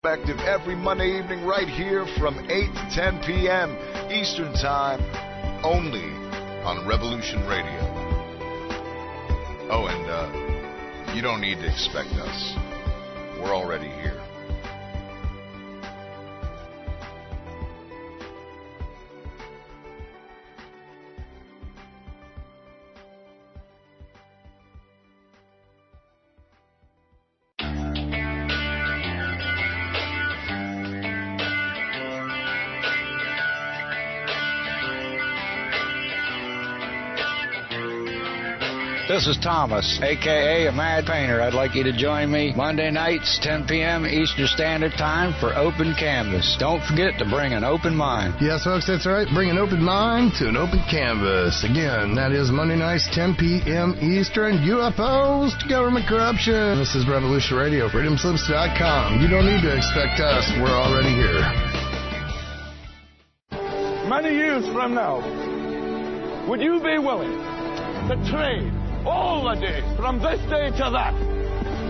Perspective every Monday evening right here from 8 to 10 p.m. Eastern Time, only on Revolution Radio. Oh, and you don't need to expect us. We're already here. This is Thomas, a.k.a. a Mad Painter. I'd like you to join me Monday nights, 10 p.m. Eastern Standard Time for Open Canvas. Don't forget to bring an open mind. Yes, folks, that's right. Bring an open mind to an open canvas. Again, that is Monday nights, 10 p.m. Eastern. UFOs to government corruption. This is Revolution Radio, freedomslips.com. You don't need to expect us. We're already here. Many years from now, would you be willing to trade all the days from this day to that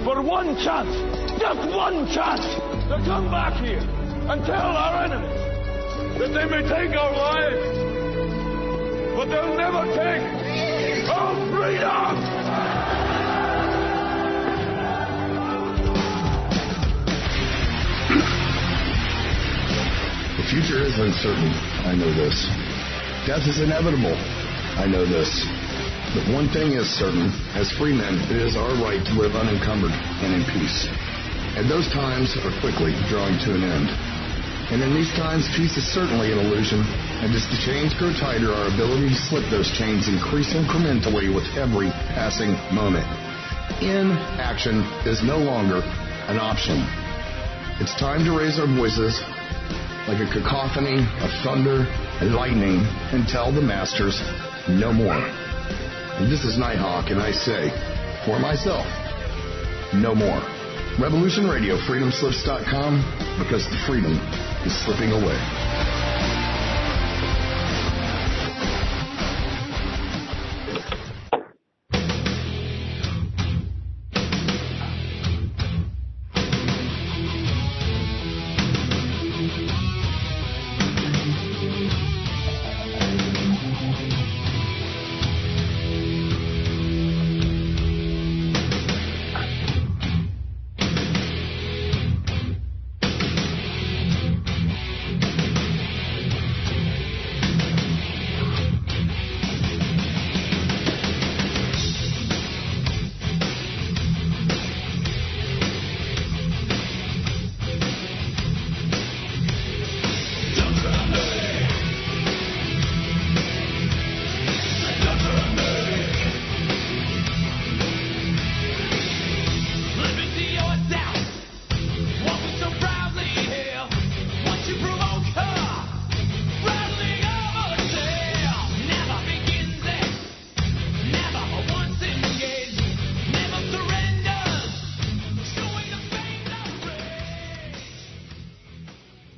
for one chance, just one chance, to come back here and tell our enemies that they may take our lives, but they'll never take our freedom! The future is uncertain. I know this. Death is inevitable. I know this. But one thing is certain, as free men, it is our right to live unencumbered and in peace. And those times are quickly drawing to an end. And in these times, peace is certainly an illusion, and as the chains grow tighter, our ability to slip those chains increase incrementally with every passing moment. Inaction is no longer an option. It's time to raise our voices like a cacophony of thunder and lightning and tell the masters no more. And this is Nighthawk, and I say, for myself, no more. Revolution Radio, freedomslips.com, because the freedom is slipping away.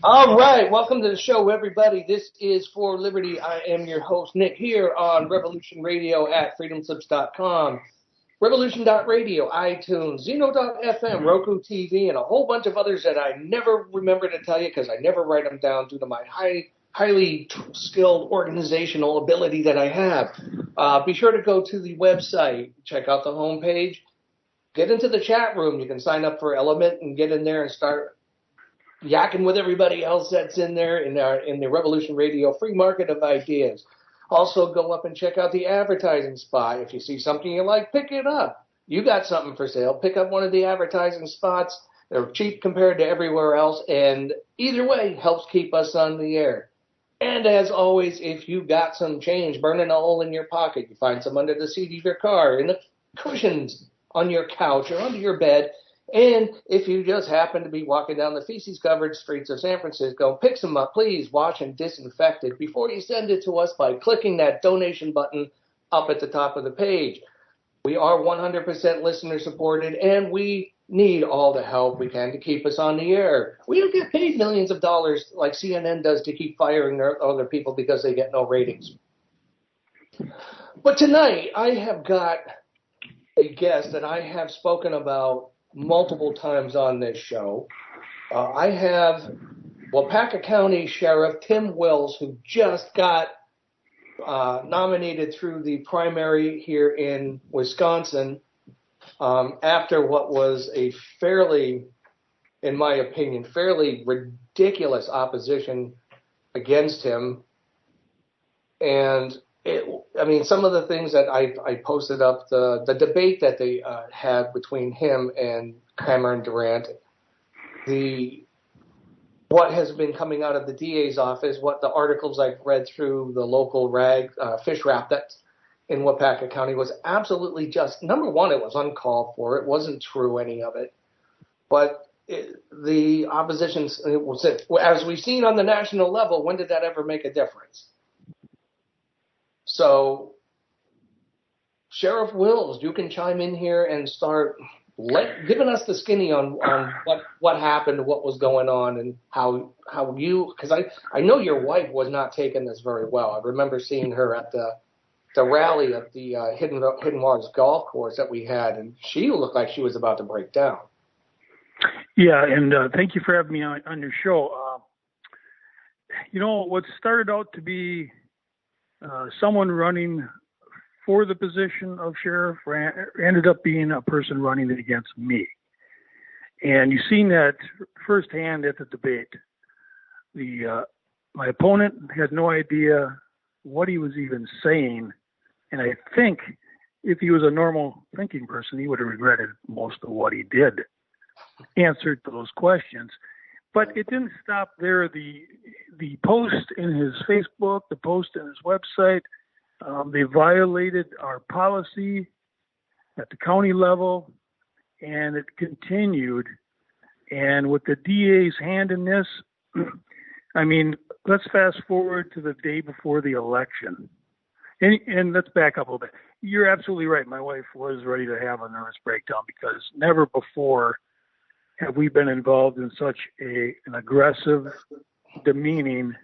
All right, welcome to the show, everybody. This is For Liberty. I am your host, Nick, here on Revolution Radio at freedomslips.com, Revolution.radio, iTunes, Zeno.fm, Roku TV, and a whole bunch of others that I never remember to tell you because I never write them down due to my highly skilled organizational ability that I have. Be sure to go to the website, check out the homepage, get into the chat room. You can sign up for Element and get in there and start yakking with everybody else that's in there in the Revolution Radio free market of ideas. Also, go up and check out the advertising spot. If you see something you like, pick it up. You got something for sale. Pick up one of the advertising spots. They're cheap compared to everywhere else, and either way helps keep us on the air. And as always, if you got some change burning a hole in your pocket, you find some under the seat of your car, in the cushions on your couch or under your bed. And if you just happen to be walking down the feces-covered streets of San Francisco, pick some up, please, wash and disinfect it before you send it to us by clicking that donation button up at the top of the page. We are 100% listener-supported, and we need all the help we can to keep us on the air. We don't get paid millions of dollars like CNN does to keep firing their other people because they get no ratings. But tonight, I have got a guest that I have spoken about multiple times on this show, I have Waupaca County Sheriff Tim Wilz, who just got nominated through the primary here in Wisconsin after what was a fairly, in my opinion, fairly ridiculous opposition against him. And some of the things that I posted up, the debate that they had between him and Cameron Durant, what has been coming out of the DA's office, what the articles I've read through the local fish wrap that's in Waupaca County was absolutely just, number one, it was uncalled for. It wasn't true, any of it. But the opposition, as we've seen on the national level, when did that ever make a difference? So, Sheriff Wilz, you can chime in here and start giving us the skinny on what happened, what was going on, and how you, because I know your wife was not taking this very well. I remember seeing her at the rally at the Hidden Waters golf course that we had, and she looked like she was about to break down. Yeah, and thank you for having me on your show. What started out to be someone running for the position of sheriff ended up being a person running against me. And you've seen that firsthand at the debate. My opponent had no idea what he was even saying. And I think if he was a normal thinking person, he would have regretted most of what he did, answered those questions. But it didn't stop there. The post in his Facebook, the post in his website, they violated our policy at the county level, and it continued. And with the DA's hand in this, let's fast forward to the day before the election. And let's back up a little bit. You're absolutely right. My wife was ready to have a nervous breakdown because never before have we been involved in such an aggressive, demeaning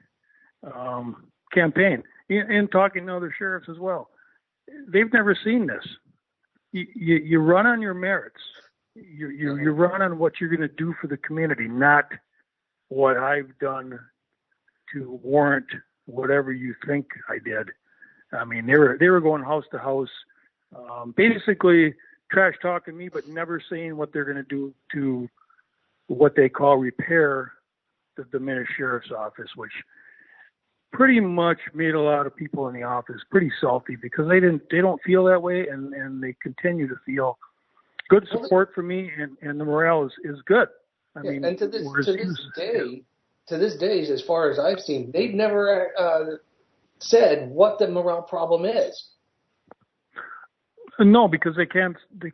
campaign. And talking to other sheriffs as well. They've never seen this. You run on your merits. You run on what you're going to do for the community, not what I've done to warrant whatever you think I did. They were going house to house, basically trash talking me, but never saying what they're going to do to what they call repair the diminished sheriff's office, which pretty much made a lot of people in the office pretty salty because they don't feel that way, and they continue to feel good support for me, and the morale is good. And to this day, as far as I've seen, they've never said what the morale problem is. No, because they can't. They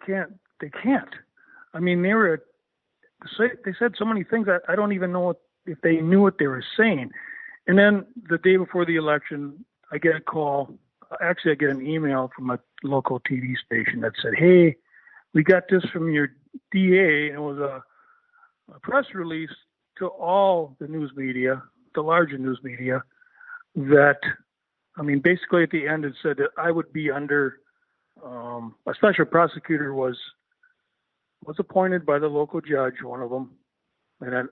said so many things I don't even know if they knew what they were saying. And then the day before the election, I get a call. Actually, I get an email from a local TV station that said, "Hey, we got this from your DA." And it was a press release to all the news media, the larger news media, that, basically at the end it said that I would be under, a special prosecutor was appointed by the local judge, one of them, and then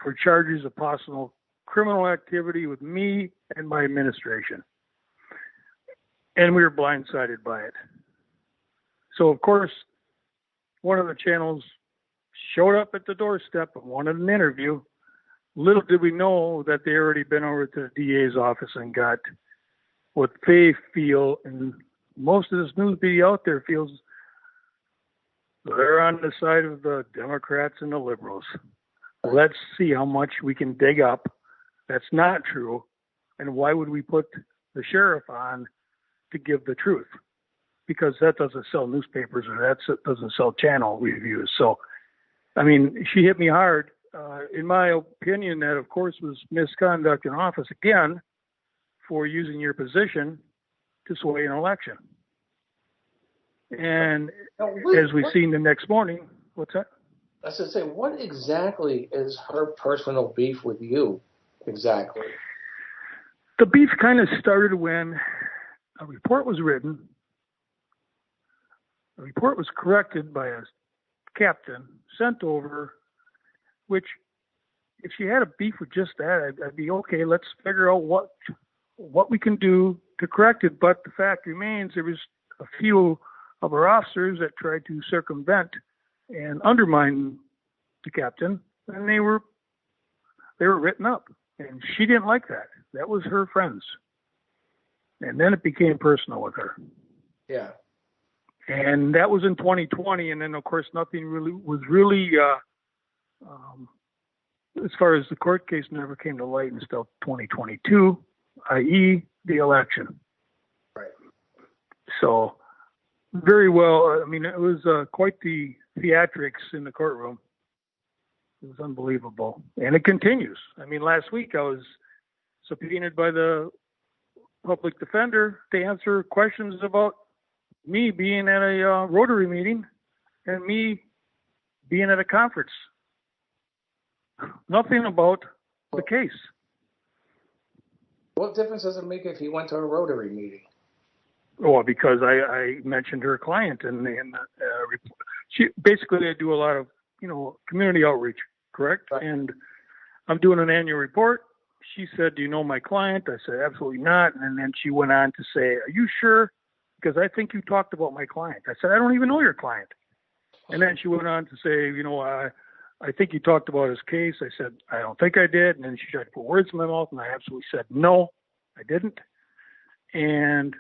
for charges of possible criminal activity with me and my administration. And we were blindsided by it. So, of course, one of the channels showed up at the doorstep and wanted an interview. Little did we know that they already been over to the DA's office and got what they feel, and most of this news media out there feels they're on the side of the Democrats and the liberals. Let's see how much we can dig up. That's not true. And why would we put the sheriff on to give the truth? Because that doesn't sell newspapers, or that doesn't sell channel reviews. So, she hit me hard. In my opinion, that, of course, was misconduct in office, again, for using your position to sway an election. And as we've seen the next morning, what's that? I was going to say, what exactly is her personal beef with you? Exactly. The beef kind of started when a report was written. The report was corrected by a captain, sent over, which if she had a beef with just that, I'd be okay. Let's figure out what we can do to correct it. But the fact remains, there was a few of our officers that tried to circumvent and undermine the captain, and they were written up. And she didn't like that. That was her friends. And then it became personal with her. Yeah. And that was in 2020. And then, of course, nothing was as far as the court case, never came to light until 2022, i.e. the election. Right. So, very well, I mean, it was quite the theatrics in the courtroom. It was unbelievable. And it continues. I mean, last week I was subpoenaed by the public defender to answer questions about me being at a Rotary meeting and me being at a conference. Nothing about the case. What difference does it make if he went to a Rotary meeting? Well, because I mentioned her client, and she basically, I do a lot of community outreach, correct? Right. And I'm doing an annual report. She said, "Do you know my client?" I said, "Absolutely not." And then she went on to say, "Are you sure? Because I think you talked about my client." I said, "I don't even know your client." And then she went on to say, I think you talked about his case. I said, "I don't think I did." And then she tried to put words in my mouth, and I absolutely said, "No, I didn't." And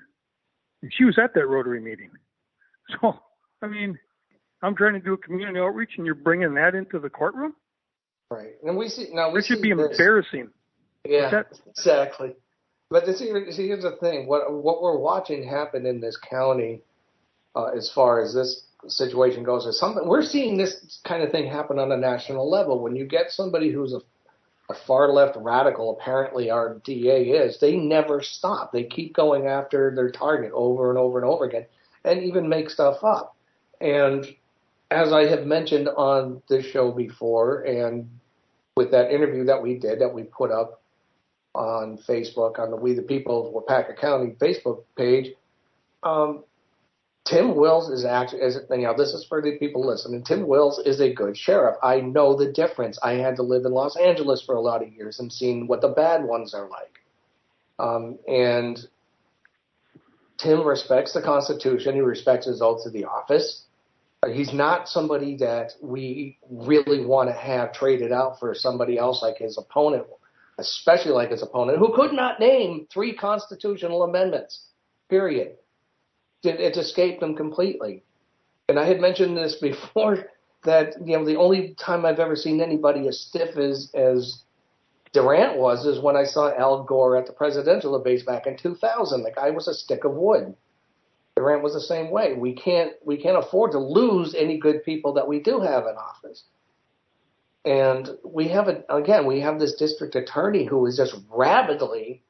she was at that Rotary meeting. So, I mean, I'm trying to do a community outreach, and you're bringing that into the courtroom? Right. And we see now. It should be embarrassing. Yeah, exactly. But here's the thing. What we're watching happen in this county, as far as this situation goes, is something we're seeing this kind of thing happen on a national level. When you get somebody who's a far left radical, apparently our DA is, they never stop. They keep going after their target over and over and over again, and even make stuff up. And as I have mentioned on this show before, and with that interview that we did, that we put up on Facebook, on the We the People of Waupaca County Facebook page, Tim Wilz is actually, this is for the people listening, Tim Wilz is a good sheriff. I know the difference. I had to live in Los Angeles for a lot of years and seen what the bad ones are like. And Tim respects the Constitution. He respects his oath to the office. He's not somebody that we really want to have traded out for somebody else like his opponent, especially like his opponent, who could not name 3 constitutional amendments, period. It escaped them completely. And I had mentioned this before, that the only time I've ever seen anybody as stiff as Durant was is when I saw Al Gore at the presidential debates back in 2000. The guy was a stick of wood. Durant was the same way. We can't afford to lose any good people that we do have in office. And we have this district attorney who is just rabidly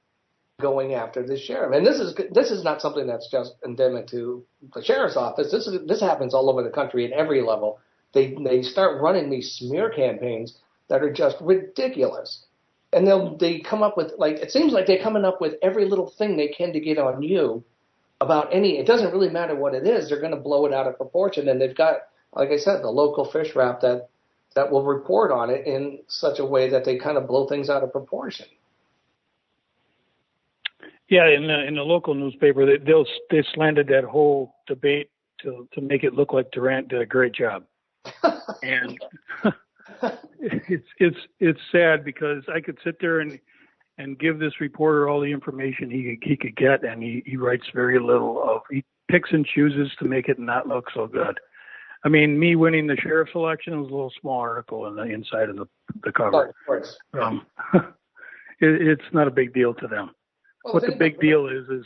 going after the sheriff. And this is not something that's just endemic to the sheriff's office. This happens all over the country at every level. They start running these smear campaigns that are just ridiculous. And they come up with, it seems like they're coming up with every little thing they can to get on you about it doesn't really matter what it is. They're going to blow it out of proportion. And they've got, like I said, the local fish wrap that will report on it in such a way that they kind of blow things out of proportion. Yeah, in the local newspaper, they slanted that whole debate to make it look like Durant did a great job. And it's sad, because I could sit there and give this reporter all the information he could get, and he writes very little he picks and chooses to make it not look so good. I mean, me winning the sheriff's election was a little small article in the inside of the cover. Of course. It's not a big deal to them. Well, what the big deal is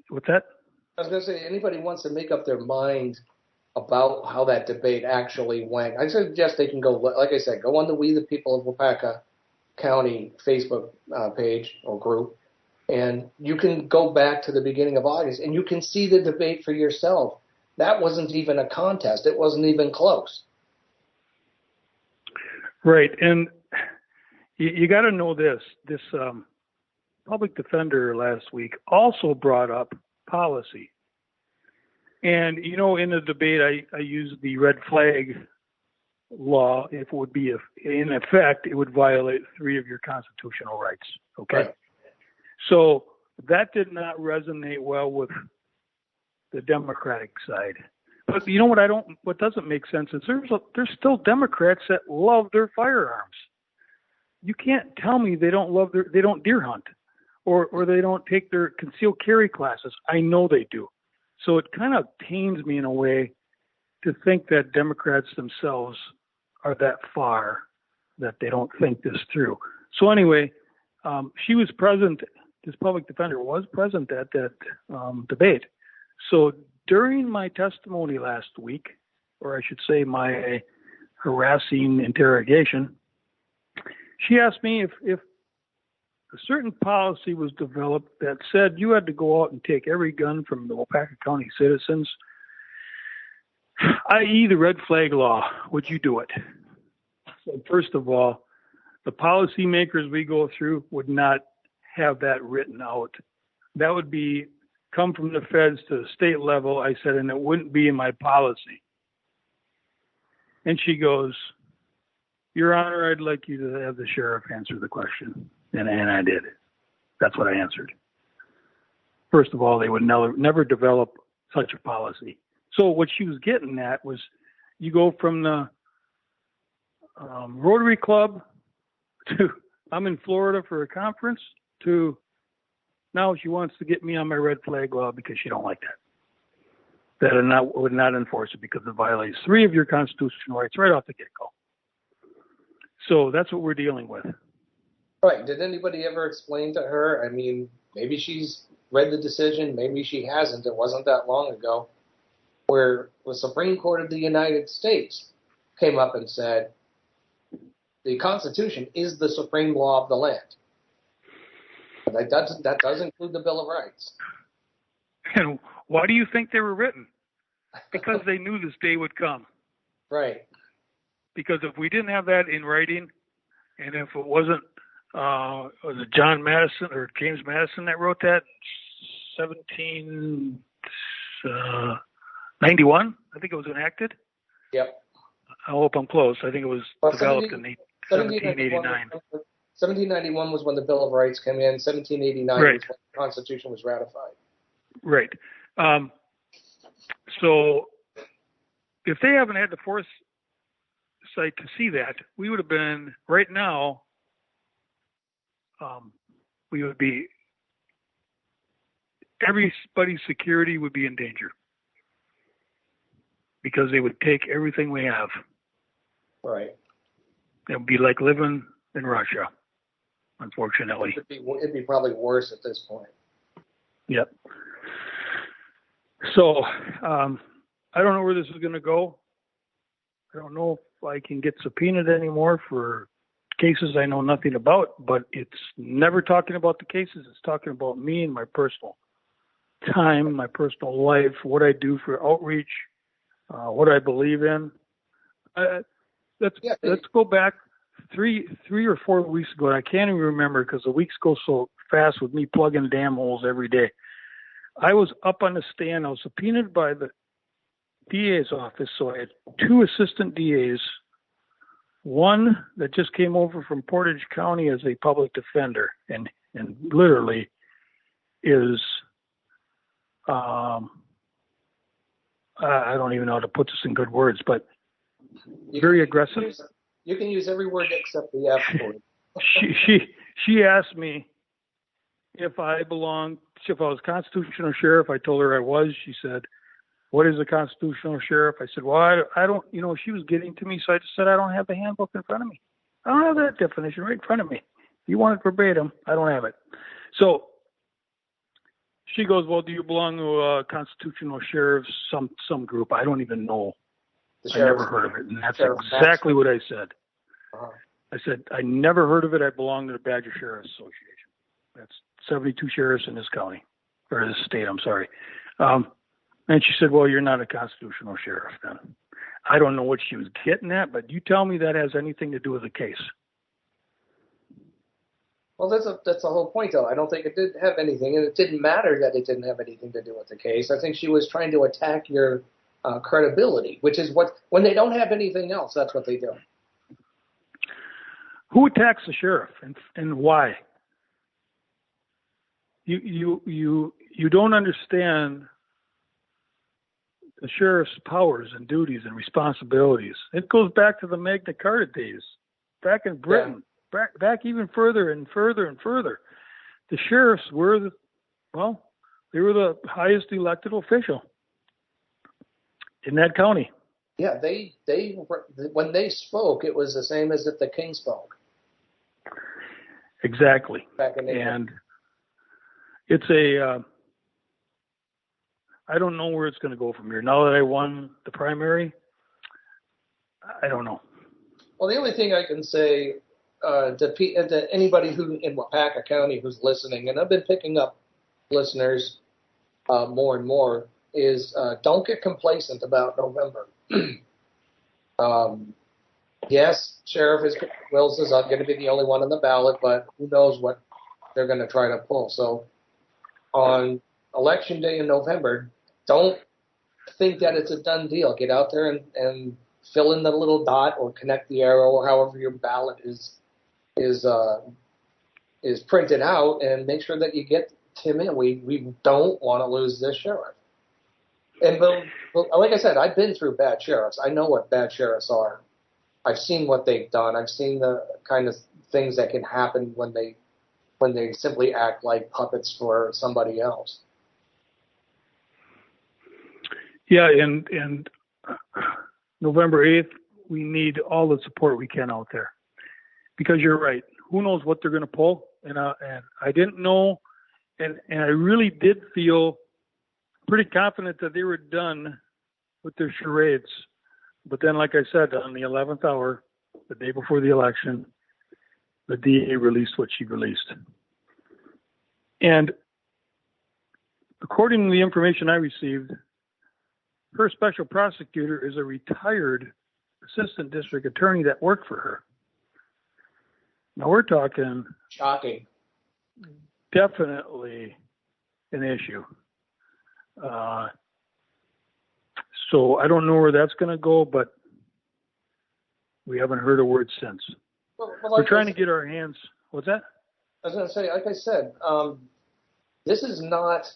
what's that? I was going to say, anybody wants to make up their mind about how that debate actually went, I suggest they can go, like I said, go on the We the People of Waupaca County Facebook page or group, and you can go back to the beginning of August, and you can see the debate for yourself. That wasn't even a contest. It wasn't even close. Right, and you got to know this public defender last week also brought up policy. And, in the debate, I used the red flag law, if it would be in effect, it would violate 3 of your constitutional rights. Okay. Right. So that did not resonate well with the Democratic side. But you know what doesn't make sense is there's still Democrats that love their firearms. You can't tell me they don't deer hunt or they don't take their concealed carry classes. I know they do. So it kind of pains me in a way to think that Democrats themselves are that far that they don't think this through. So anyway, she was present, this public defender was present at that debate. So during my testimony last week, or I should say my harassing interrogation, she asked me if a certain policy was developed that said you had to go out and take every gun from the Waupaca County citizens, i.e. the red flag law, would you do it? So first of all, the policymakers we go through would not have that written out. That would be come from the feds to the state level, I said, and it wouldn't be in my policy. And she goes, Your Honor, I'd like you to have the sheriff answer the question. And I did. That's what I answered. First of all, they would never develop such a policy. So what she was getting at was you go from the Rotary Club to I'm in Florida for a conference to now she wants to get me on my red flag law because she don't like that. That would not enforce it because it violates 3 of your constitutional rights right off the get-go. So that's what we're dealing with. Right. Did anybody ever explain to her? I mean, maybe she's read the decision, maybe she hasn't. It wasn't that long ago where the Supreme Court of the United States came up and said, the Constitution is the supreme law of the land. That does include the Bill of Rights. And why do you think they were written? Because they knew this day would come. Right. Because if we didn't have that in writing, and if it wasn't, was it John Madison or James Madison that wrote that? 1791, I think it was enacted. Yep. I hope I'm close. I think it was developed in 1789. 1791 was when the Bill of Rights came in. 1789 right. was when the Constitution was ratified. Right. So if they haven't had the foresight to see that, we would have been, right now, we would be, everybody's security would be in danger because they would take everything we have. Right. It would be like living in Russia, unfortunately. It'd be probably worse at this point. Yep. So I don't know where this is going to go. I don't know if I can get subpoenaed anymore for cases I know nothing about, but it's never talking about the cases. It's talking about me and my personal time, my personal life, what I do for outreach, what I believe in. Let's go back three or 4 weeks ago. And I can't even remember because the weeks go so fast with me plugging damn holes every day. I was up on the stand. I was subpoenaed by the DA's office. So I had 2 assistant DAs, one that just came over from Portage County as a public defender and literally is, I don't even know how to put this in good words, but very aggressive. You can use every word except the F word. She asked me if I was constitutional sheriff. I told her I was. She said, "What is a constitutional sheriff?" I said, "Well, I don't, she was getting to me, so I just said, I don't have the handbook in front of me. I don't have that definition right in front of me. If you want it verbatim, I don't have it." So she goes, "Well, do you belong to a constitutional sheriff, some group?" I don't even know. I never heard of it. And that's exactly what I said. Uh-huh. I said, I never heard of it. I belong to the Badger Sheriff's Association. That's 72 sheriffs in this county, or this state, I'm sorry. And she said, "Well, you're not a constitutional sheriff then." I don't know what she was getting at, but you tell me that has anything to do with the case. Well, that's the whole point, though. I don't think it did have anything, and it didn't matter that it didn't have anything to do with the case. I think she was trying to attack your credibility, which is when they don't have anything else, that's what they do. Who attacks the sheriff and why? You don't understand the sheriff's powers and duties and responsibilities. It goes back to the Magna Carta days, back in Britain, back even further and further and further. The sheriffs were they were the highest elected official in that county. Yeah, they when they spoke, it was the same as if the king spoke. Exactly. Back in and it's I don't know where it's going to go from here. Now that I won the primary, I don't know. Well, the only thing I can say to anybody who in Waupaca County who's listening, and I've been picking up listeners more and more, is don't get complacent about November. Yes, Sheriff Wilz is going to be the only one on the ballot, but who knows what they're going to try to pull. So on Election Day in November, don't think that it's a done deal. Get out there and fill in the little dot or connect the arrow or however your ballot is printed out, and make sure that you get Tim in. We don't want to lose this sheriff. And like I said, I've been through bad sheriffs. I know what bad sheriffs are. I've seen what they've done. I've seen the kind of things that can happen when they simply act like puppets for somebody else. Yeah, and November 8th, we need all the support we can out there. Because you're right. Who knows what they're going to pull? And I didn't know, and I really did feel pretty confident that they were done with their charades. But then, like I said, on the 11th hour, the day before the election, the DA released what she released. And according to the information I received, her special prosecutor is a retired assistant district attorney that worked for her. Now we're talking shocking. Definitely an issue. So I don't know where that's going to go, but we haven't heard a word since. Well, we're trying to get our hands. What's that? I was going to say, like I said, this is not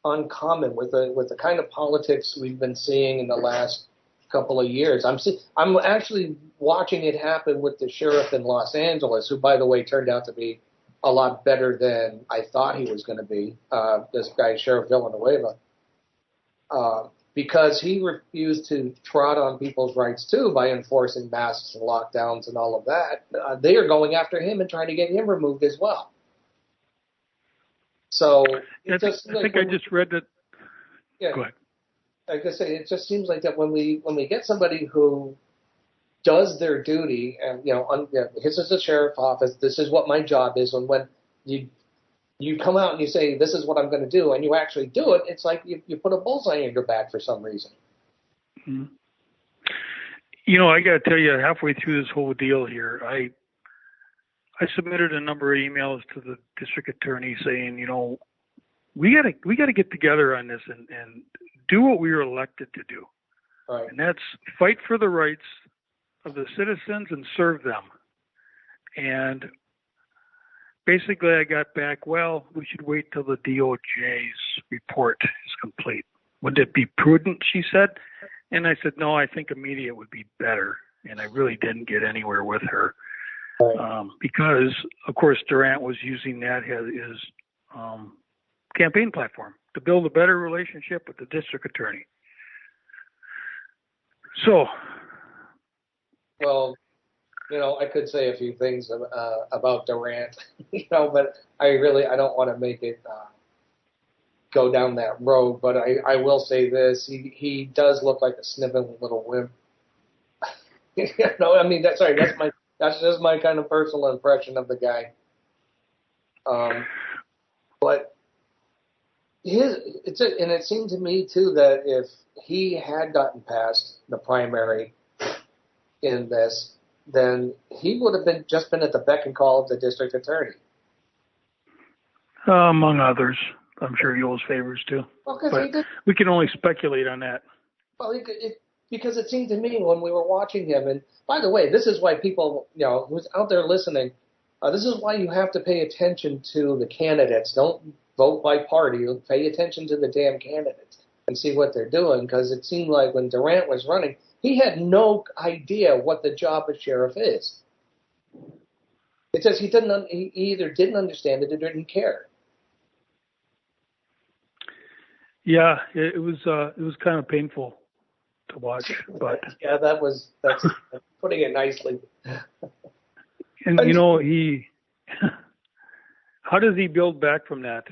uncommon with the kind of politics we've been seeing in the last couple of years. I'm actually watching it happen with the sheriff in Los Angeles, who, by the way, turned out to be a lot better than I thought he was going to be. This guy, Sheriff Villanueva, because he refused to trot on people's rights too by enforcing masks and lockdowns and all of that. They are going after him and trying to get him removed as well. So I think I just read that. Yeah. Go ahead. Like I say, it just seems like that when we get somebody who does their duty, and this is the sheriff's office, this is what my job is, and when you come out and you say this is what I'm going to do, and you actually do it, it's like you put a bullseye in your back for some reason. Mm-hmm. I got to tell you, halfway through this whole deal here, I submitted a number of emails to the district attorney saying, we got to get together on this and do what we were elected to do. Right. And that's fight for the rights of the citizens and serve them. And basically I got back, well, we should wait till the DOJ's report is complete. Would it be prudent, she said? And I said, no, I think immediate would be better. And I really didn't get anywhere with her. Because, of course, Durant was using that as his campaign platform to build a better relationship with the district attorney. So, well, I could say a few things about Durant, but I don't want to make it go down that road. But I will say this: he does look like a sniveling little wimp. That's just my kind of personal impression of the guy. But it seemed to me too that if he had gotten past the primary in this, then he would have been at the beck and call of the district attorney. Among others. I'm sure he owes favors too. Well, but we can only speculate on that. Well, because it seemed to me when we were watching him, and by the way, this is why people, who's out there listening, this is why you have to pay attention to the candidates. Don't vote by party. Pay attention to the damn candidates and see what they're doing, because it seemed like when Durant was running, he had no idea what the job of sheriff is. It says he either didn't understand it or didn't care. Yeah, it was kind of painful to watch, but yeah, that's putting it nicely. And he, how does he build back from that?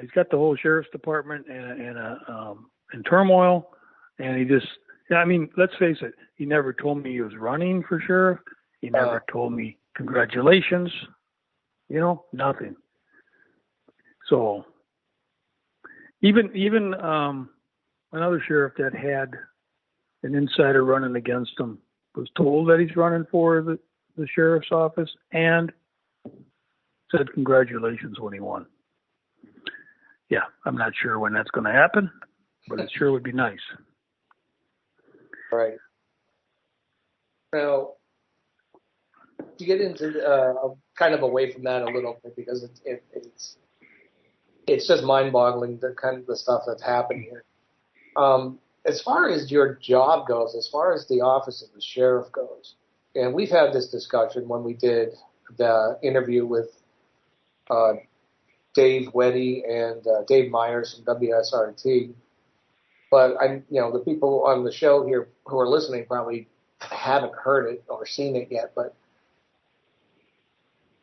He's got the whole sheriff's department in turmoil, and he just, let's face it, he never told me he was running for sheriff. He never told me congratulations, nothing. So even another sheriff that had an insider running against him was told that he's running for the sheriff's office and said congratulations when he won. Yeah, I'm not sure when that's going to happen, but it sure would be nice. Right. Now, to get into kind of away from that a little bit, because it's just mind-boggling, the kind of the stuff that's happened here. As far as your job goes, as far as the office of the sheriff goes, and we've had this discussion when we did the interview with Dave Weddy and Dave Myers from WSRT. But the people on the show here who are listening probably haven't heard it or seen it yet. But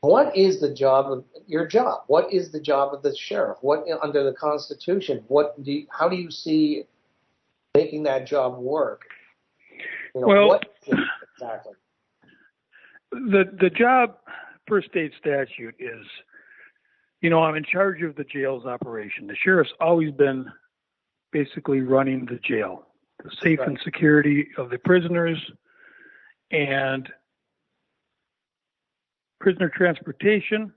what is the job of your job? What is the job of the sheriff? What under the Constitution? How do you see making that job work? What is it exactly? The job per state statute is, I'm in charge of the jail's operation. The sheriff's always been basically running the jail, the safe and security of the prisoners, and prisoner transportation.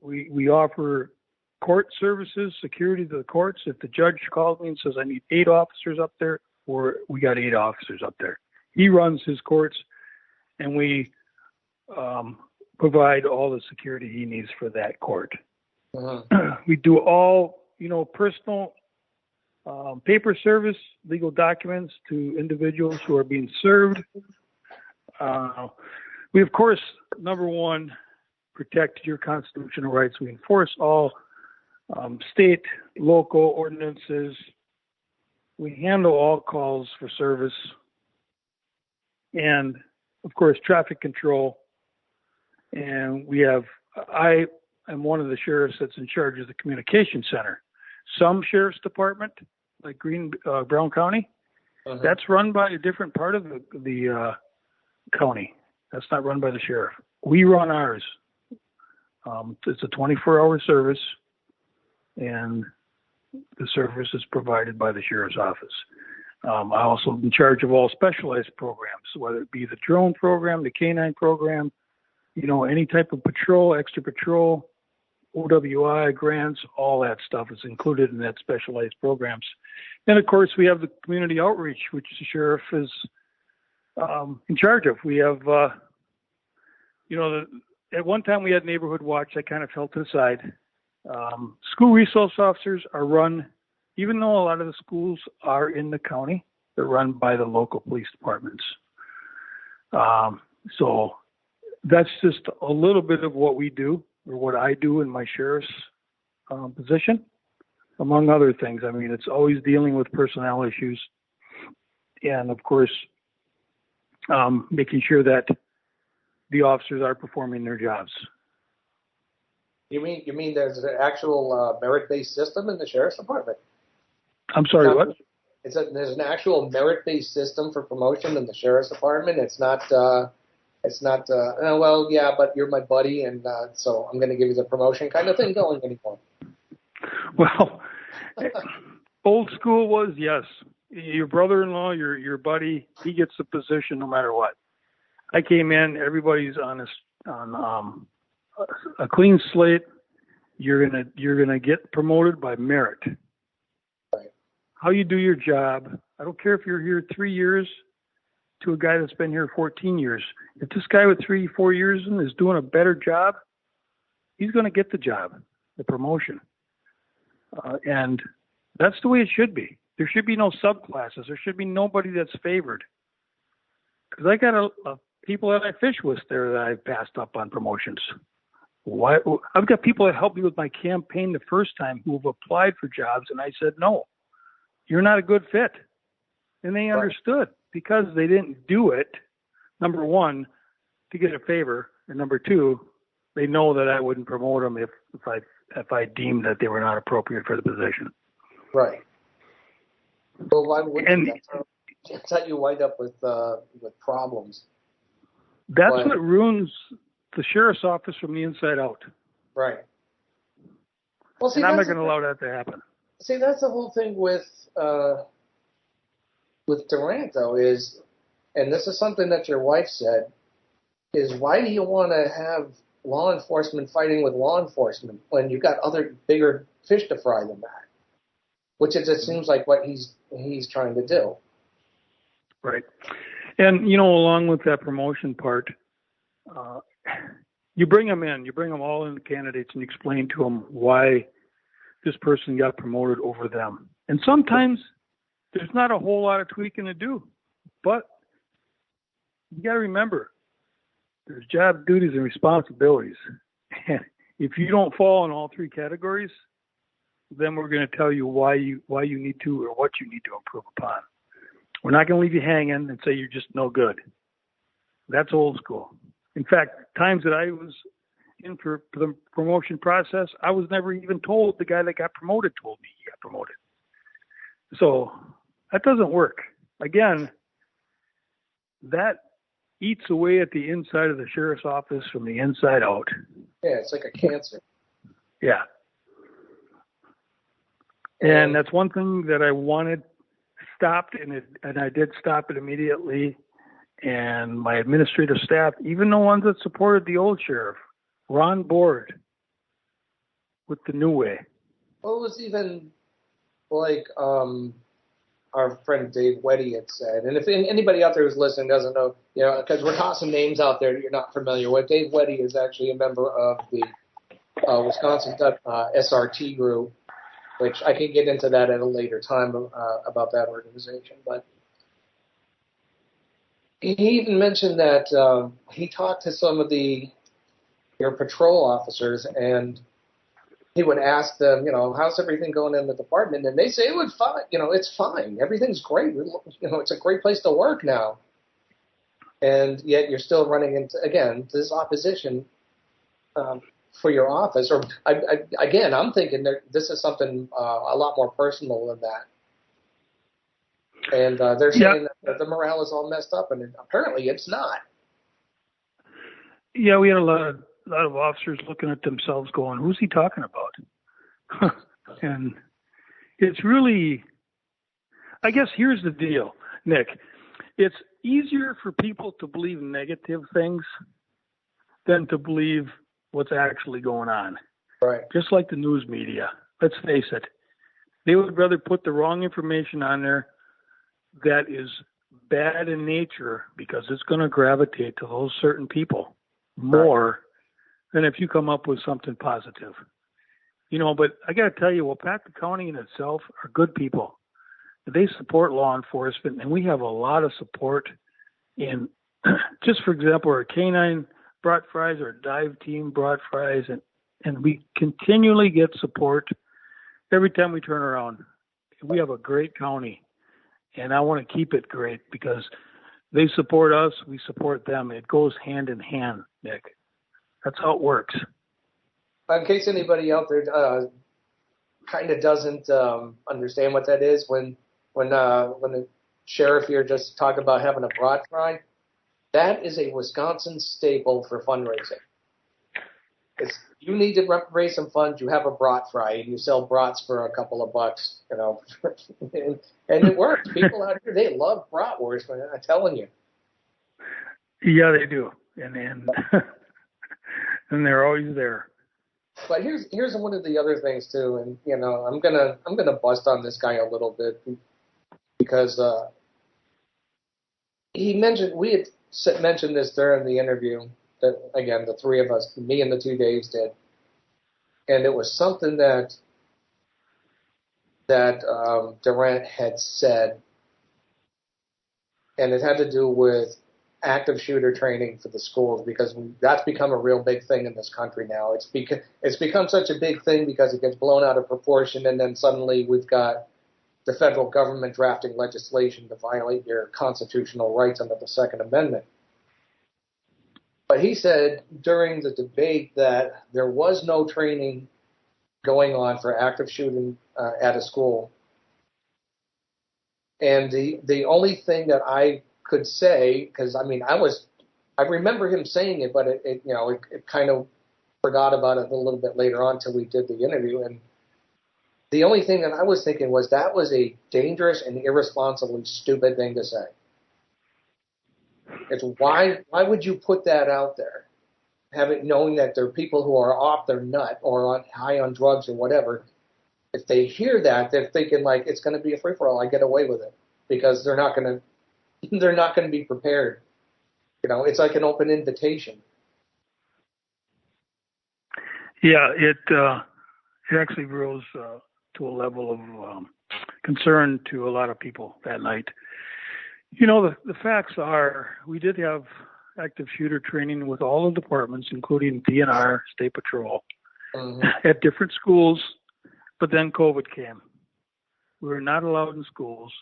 We offer court services, security to the courts. If the judge calls me and says, I need 8 officers up there, we got 8 officers up there. He runs his courts, and we provide all the security he needs for that court. We do all, personal paper service, legal documents to individuals who are being served. We, of course, number one, protect your constitutional rights. We enforce all state, local ordinances. We handle all calls for service. And, of course, traffic control. And I am one of the sheriffs that's in charge of the communication center. Some sheriff's department, like Brown County, that's run by a different part of the county. That's not run by the sheriff. We run ours. It's a 24-hour service, and the service is provided by the sheriff's office. I'm also in charge of all specialized programs, whether it be the drone program, the canine program, any type of patrol, extra patrol, OWI grants, all that stuff is included in that specialized programs. And of course, we have the community outreach, which the sheriff is in charge of. We have, at one time we had neighborhood watch. I kind of fell to the side. School resource officers are run, even though a lot of the schools are in the county, they're run by the local police departments. So that's just a little bit of what we do, or what I do in my sheriff's position, among other things. It's always dealing with personnel issues, and of course, making sure that the officers are performing their jobs. You mean there's an actual merit-based system in the sheriff's department? I'm sorry, what? There's an actual merit-based system for promotion in the sheriff's department. It's not, well, yeah, but you're my buddy, and so I'm going to give you the promotion kind of thing going anymore. Well, old school was, yes. Your brother-in-law, your buddy, he gets the position no matter what. I came in, everybody's on a clean slate. You're gonna get promoted by merit. Right. how you do your job. I don't care if you're here 3 years to a guy that's been here 14 years. If this guy with 3-4 years in is doing a better job, he's going to get the job, the promotion. And that's the way it should be. There should be no subclasses. There should be nobody that's favored. Because I got people that I fish with there that I've passed up on promotions. Why? I've got people that helped me with my campaign the first time who have applied for jobs, and I said, no, you're not a good fit. And they understood because they didn't do it, number one, to get a favor, and number two, they know that I wouldn't promote them if I deemed that they were not appropriate for the position. Right. Well, why wouldn't that's how you wind up with problems. That's what ruins the sheriff's office from the inside out. Right. Well, see, and I'm not going to allow that to happen. See, that's the whole thing with Durant, though, is, and this is something that your wife said, is why do you want to have law enforcement fighting with law enforcement when you've got other bigger fish to fry than that? Which it just seems like what he's trying to do. Right. And, along with that promotion part, you bring them in, you bring them all in, the candidates, and explain to them why this person got promoted over them. And sometimes there's not a whole lot of tweaking to do, but you got to remember, there's job duties and responsibilities. And if you don't fall in all three categories, then we're going to tell you why you need to or what you need to improve upon. We're not going to leave you hanging and say you're just no good. That's old school. In fact, times that I was in for the promotion process, I was never even told the guy that got promoted told me he got promoted. So that doesn't work. Again, that eats away at the inside of the sheriff's office from the inside out. Yeah, it's like a cancer. Yeah. And that's one thing that I wanted stopped, and I did stop it immediately. And my administrative staff, even the ones that supported the old sheriff, were on board with the new way. Well, it was even like our friend Dave Weddy had said, and if anybody out there who's listening doesn't know, because we're tossing names out there that you're not familiar with, Dave Weddy is actually a member of the Wisconsin SRT group, which I can get into that at a later time about that organization. But he even mentioned that he talked to some of your patrol officers, and he would ask them, how's everything going in the department? And they say it was fine. It's fine. Everything's great. It's a great place to work now. And yet you're still running into, again, this opposition for your office. Or I'm thinking that this is something a lot more personal than that. And they're saying that the morale is all messed up, and apparently it's not. Yeah, we had a lot of officers looking at themselves going, who's he talking about? And it's really, I guess here's the deal, Nick. It's easier for people to believe negative things than to believe what's actually going on. Right. Just like the news media. Let's face it. They would rather put the wrong information on there that is bad in nature because it's going to gravitate to those certain people more than if you come up with something positive. But I got to tell you, Waupaca County in itself are good people. They support law enforcement, and we have a lot of support in, just for example, our canine brought fries, our dive team brought fries, and we continually get support every time we turn around. We have a great county, and I want to keep it great because they support us, we support them. It goes hand in hand, Nick. That's how it works. In case anybody out there kind of doesn't understand what that is, when the sheriff here just talked about having a brat fry, that is a Wisconsin staple for fundraising. You need to raise some funds, you have a brat fry, and you sell brats for a couple of bucks, and it works. People out here, they love bratwurst, I'm telling you. Yeah, they do, and and they're always there. But here's one of the other things too, and I'm gonna bust on this guy a little bit because he mentioned mentioned this during the interview that again the three of us, me and the two Daves did, and it was something that Durant had said, and it had to do with active shooter training for the schools because that's become a real big thing in this country now. It's become such a big thing because it gets blown out of proportion, and then suddenly we've got the federal government drafting legislation to violate your constitutional rights under the Second Amendment. But he said during the debate that there was no training going on for active shooting at a school. And the only thing that I could say, because I remember him saying it, but it kind of forgot about it a little bit later on till we did the interview. And the only thing that I was thinking was that was a dangerous and irresponsibly stupid thing to say. It's why would you put that out there? Knowing that there are people who are off their nut or high on drugs or whatever, if they hear that, they're thinking like it's going to be a free for all. I get away with it because they're not going to be prepared. It's like an open invitation. Yeah, it actually rose to a level of concern to a lot of people that night. The facts are we did have active shooter training with all the departments, including DNR, State Patrol, at different schools, but then COVID came. We were not allowed in schools.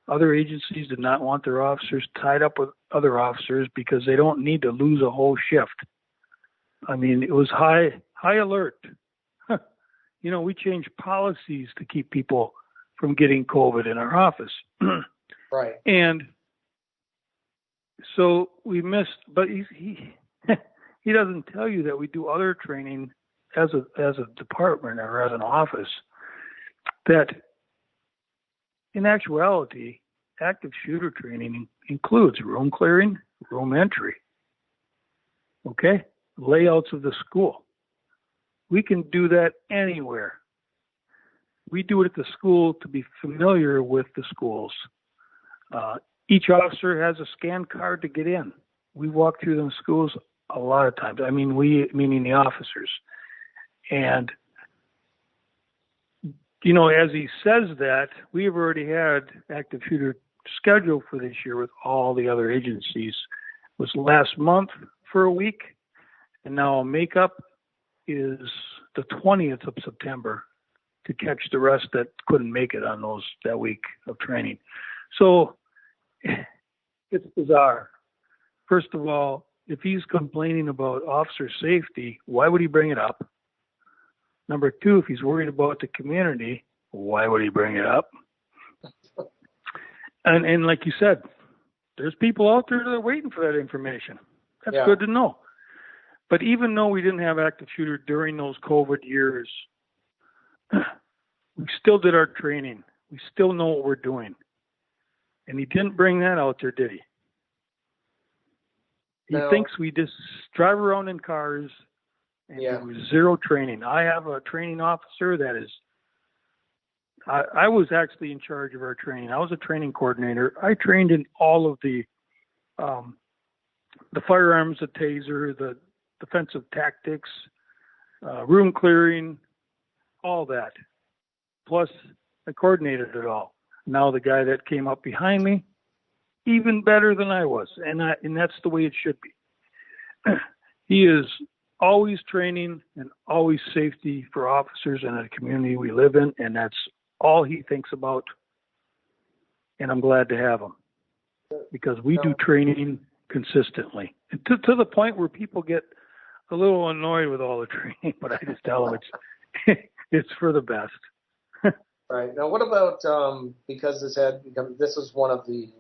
Other agencies did not want their officers tied up with other officers because they don't need to lose a whole shift. It was high alert. We changed policies to keep people from getting COVID in our office. Right. And so we missed, but he doesn't tell you that we do other training as a department or as an office that in actuality, active shooter training includes room clearing, room entry, layouts of the school. We can do that anywhere. We do it at the school to be familiar with the schools. Each officer has a scan card to get in. We walk through them schools a lot of times. We, meaning the officers. And, as he says that, we've already had active shooter scheduled for this year with all the other agencies. It was last month for a week, and now makeup is the 20th of September to catch the rest that couldn't make it on that week of training. So it's bizarre. First of all, if he's complaining about officer safety, why would he bring it up? Number two, if he's worried about the community, why would he bring it up? And like you said, there's people out there that are waiting for that information. That's good to know. But even though we didn't have active shooter during those COVID years, we still did our training. We still know what we're doing. And he didn't bring that out there, did he? He thinks we just drive around in cars and do zero training. I have a training officer that is, I was actually in charge of our training. I was a training coordinator. I trained in all of the firearms, the taser, the defensive tactics, room clearing, all that. Plus, I coordinated it all. Now the guy that came up behind me, even better than I was, and that's the way it should be. He is always training and always safety for officers in the community we live in, and that's all he thinks about. And I'm glad to have him because we do training consistently, and to the point where people get a little annoyed with all the training, but I just tell them it's for the best. Right. Now, what about, because this is one of the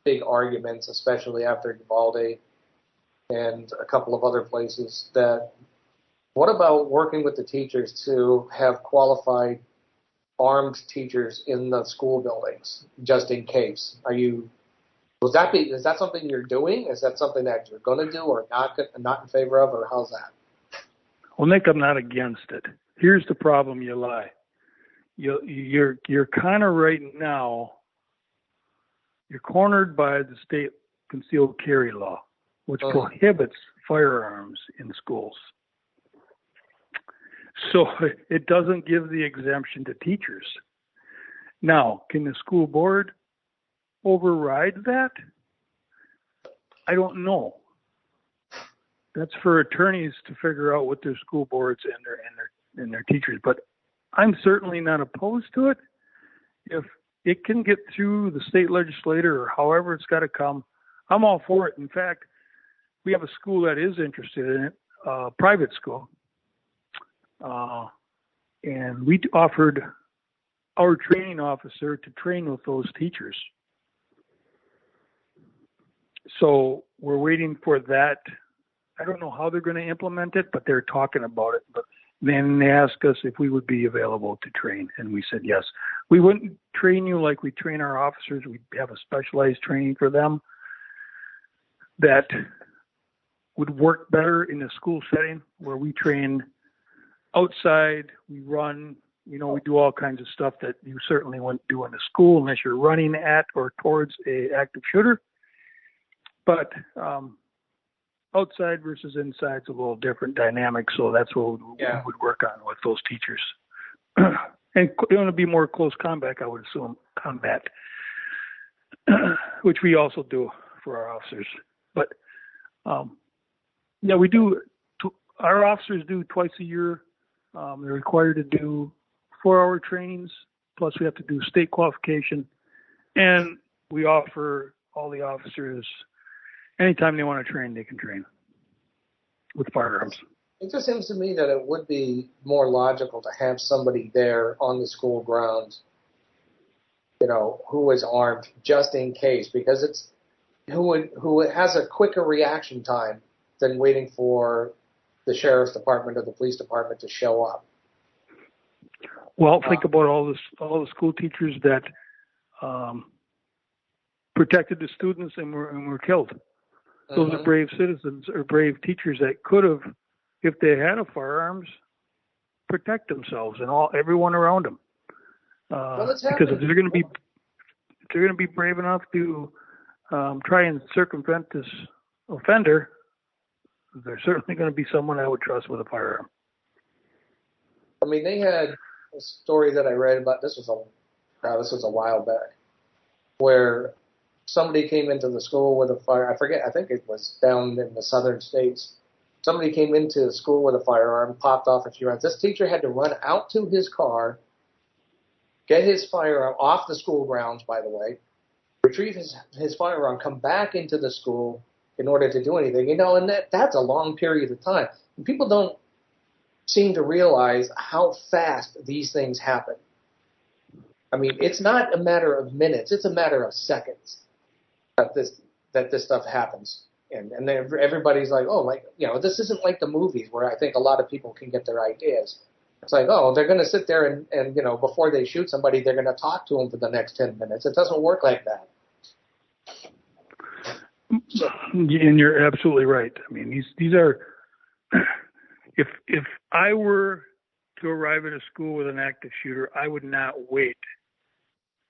big arguments, especially after Uvalde and a couple of other places, what about working with the teachers to have qualified armed teachers in the school buildings, just in case? Is that something you're doing? Is that something that you're going to do or not in favor of, or how's that? Well, Nick, I'm not against it. Here's the problem you lie. You're kind of right now, you're cornered by the state concealed carry law, which prohibits firearms in schools. So it doesn't give the exemption to teachers. Now, can the school board override that? I don't know. That's for attorneys to figure out with their school boards and their teachers. But I'm certainly not opposed to it. If it can get through the state legislature or however it's got to come, I'm all for it. In fact, we have a school that is interested in it, a private school. And we offered our training officer to train with those teachers. So we're waiting for that. I don't know how they're going to implement it, but they're talking about it. But then they asked us if we would be available to train, and we said yes. We wouldn't train you like we train our officers. We have a specialized training for them that would work better in a school setting where we train outside, we run, we do all kinds of stuff that you certainly wouldn't do in a school unless you're running at or towards a active shooter. But outside versus inside is a little different dynamic, so that's what we would work on with those teachers. And it's going to be more close combat, I would assume, which we also do for our officers. But, we do, our officers do twice a year. They're required to do 4-hour trainings, plus we have to do state qualification. And we offer all the officers, anytime they want to train, they can train with firearms. It just seems to me that it would be more logical to have somebody there on the school grounds, who is armed just in case, because it's who has a quicker reaction time than waiting for the sheriff's department or the police department to show up. Well, think about all the school teachers that protected the students and were killed. Those are brave citizens or brave teachers that could have, if they had a firearms, protect themselves and everyone around them. Because if they're going to be brave enough to try and circumvent this offender, there's certainly going to be someone I would trust with a firearm. I mean, they had a story that I read about. This was a while back, where somebody came into the school with a fire. I forget. I think it was down in the southern states. Somebody came into the school with a firearm, popped off a few rounds. This teacher had to run out to his car, get his firearm off the school grounds, by the way, retrieve his firearm, come back into the school in order to do anything. And that's a long period of time. And people don't seem to realize how fast these things happen. I mean, it's not a matter of minutes. It's a matter of seconds that this stuff happens. And then everybody's like, this isn't like the movies where I think a lot of people can get their ideas. It's like, they're going to sit there and before they shoot somebody, they're going to talk to them for the next 10 minutes. It doesn't work like that. So, and you're absolutely right. I mean, these are, if I were to arrive at a school with an active shooter, I would not wait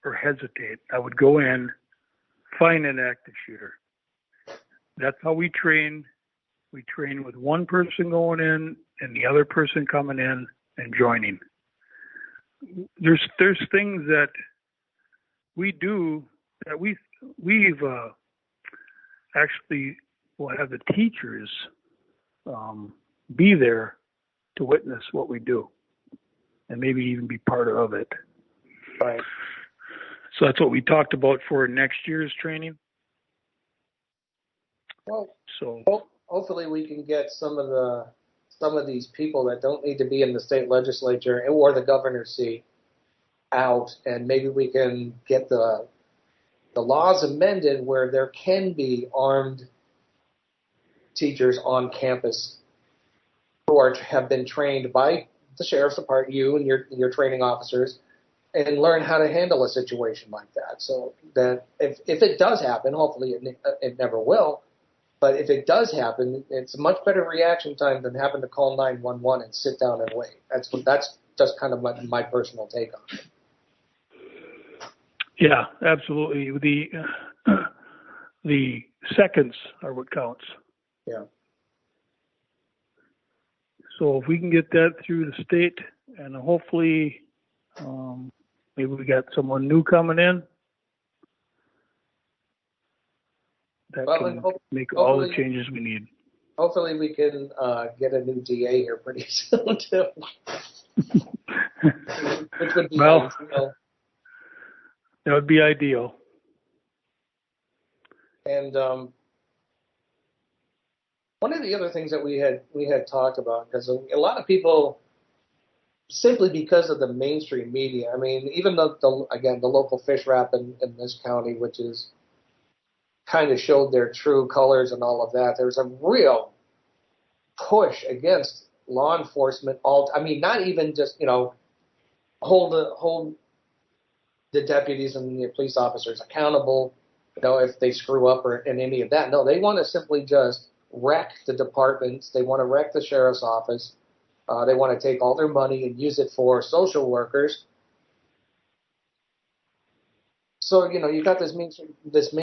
or hesitate. I would go in, find an active shooter. That's how we train. We train with one person going in and the other person coming in and joining. There's things that we do that we've actually will have the teachers be there to witness what we do and maybe even be part of it. Right. So that's what we talked about for next year's training. Well, hopefully we can get some of these people that don't need to be in the state legislature or the governor's seat out, and maybe we can get the laws amended where there can be armed teachers on campus who have been trained by the sheriff's department, you and your training officers, and learn how to handle a situation like that. So that if it does happen, hopefully it never will, But if it does happen, it's a much better reaction time than having to call 911 and sit down and wait. That's just kind of my personal take on it. Yeah, absolutely. The seconds are what counts. Yeah. So if we can get that through the state, and hopefully maybe we got someone new coming in, that can make all the changes we need. Hopefully we can get a new DA here pretty soon, too. Which would be well, ideal. That would be ideal. And one of the other things that we had talked about, because a lot of people, simply because of the mainstream media, I mean, even the local fish wrap in this county, which is kind of showed their true colors and all of that, there's a real push against law enforcement. Not even just, hold the deputies and the police officers accountable, if they screw up or in any of that. No, they want to simply just wreck the departments. They want to wreck the sheriff's office. They want to take all their money and use it for social workers. So, you got this